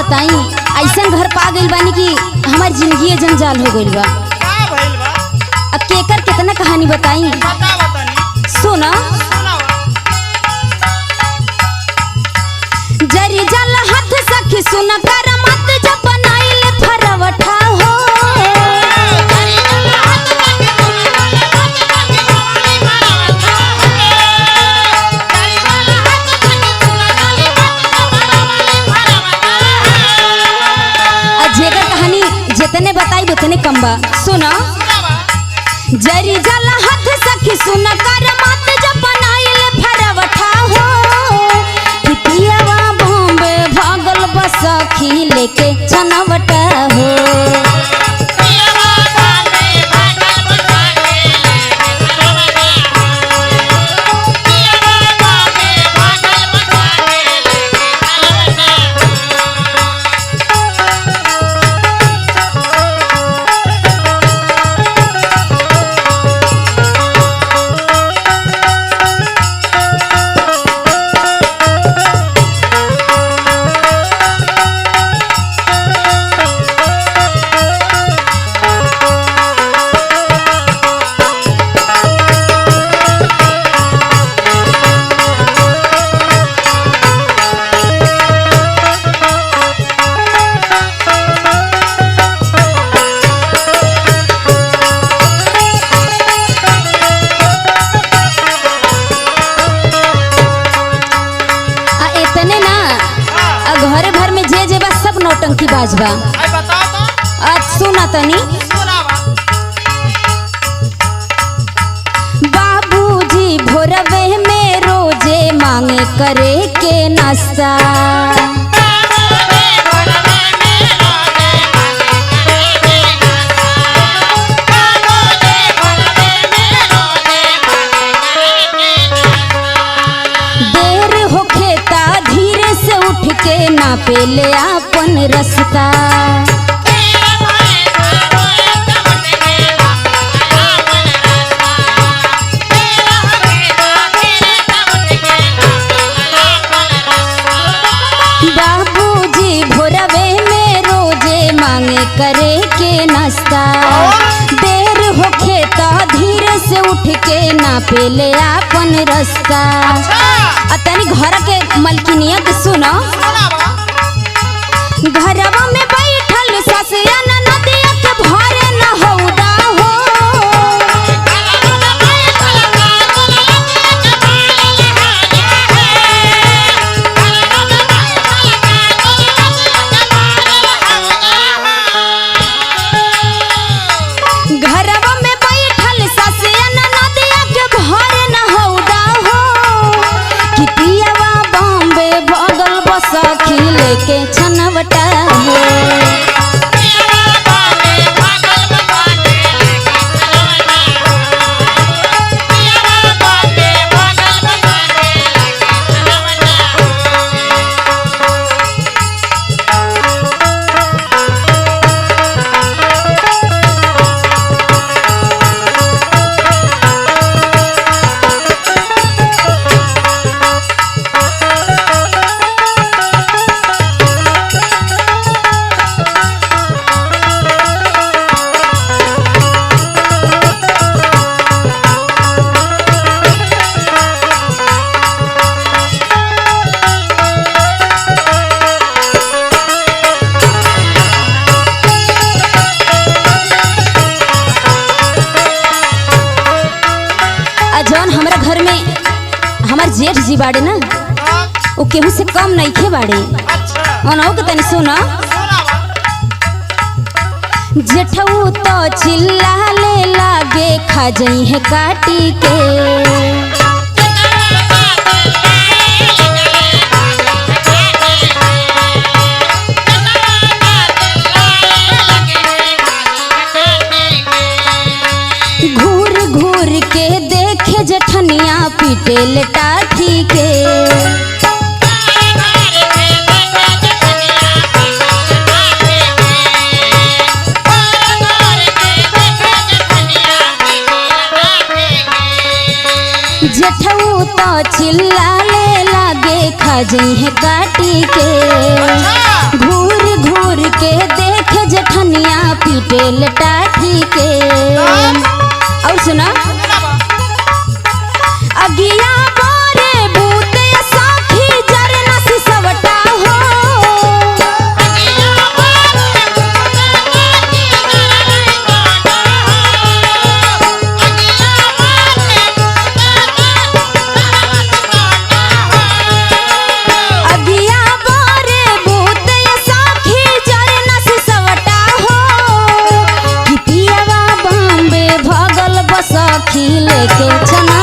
बताई ऐसा घर पा गइल बानी कि हमार जिंदगी जंजाल हो गइल बा। का भइल बा? अब केकर कितना कहानी बताई बता बतानी। सुना। सुनावा। जरी जल हाथ सखी सुन कर मत जब बनाइले फरवठा हो। जेकर कहानी जितने बताई उतने कम बा। सुना। जरी जल हाथ सखी सुन कर मत जब बनाइले फरवठा हो। कि पियावा बॉम्बे भागल बस सखी लेके चनवटा हो। घरे भर में जे जे बा सब नौटंकी बाज बा। आई बताओ तो। आज सुना तनी। सुनावा। बाबूजी भोरवे में रोजे मांगे करे के नाश्ता। के ना पेले आपन रस्ता। बाबूजी भोरवे में रोजे मांगे करे के नाश्ता। देर होखे तो धीरे से उठ के ना पेले आपन रास्ता। तनी घर के मलकिनिया के सुनो। घरवा में बैठल ससिया नदिया के भरे न हौदा हो। घरवा में बैठल ससिया नदिया के भरे न हौदा हो। कि पियावा बॉम्बे भगल बस सखी लेके छनवटा हो। जौन हमारा घर में हमार जेठ जी बाड़े ना वो केहू से कम नहीं खे बाड़े। ओनाऊ के तनी सुना। जेठऊ तो चिल्ला ले लागे खा जई है काटी के। घूर घूर के देखे जेठनिया पीटे टाठी के। जेठऊ तो चिल्ला ले लागे खा जई है काटी के। घूर घूर के देखे जेठनिया पीटे टाठी के। और सुना अगिया बोरे भूते साखी जरना सिसवटा हो। अगिया बोरे भूते साखी जरना सिसवटा हो। कि पियावा बॉम्बे भगल बसखी लेके चना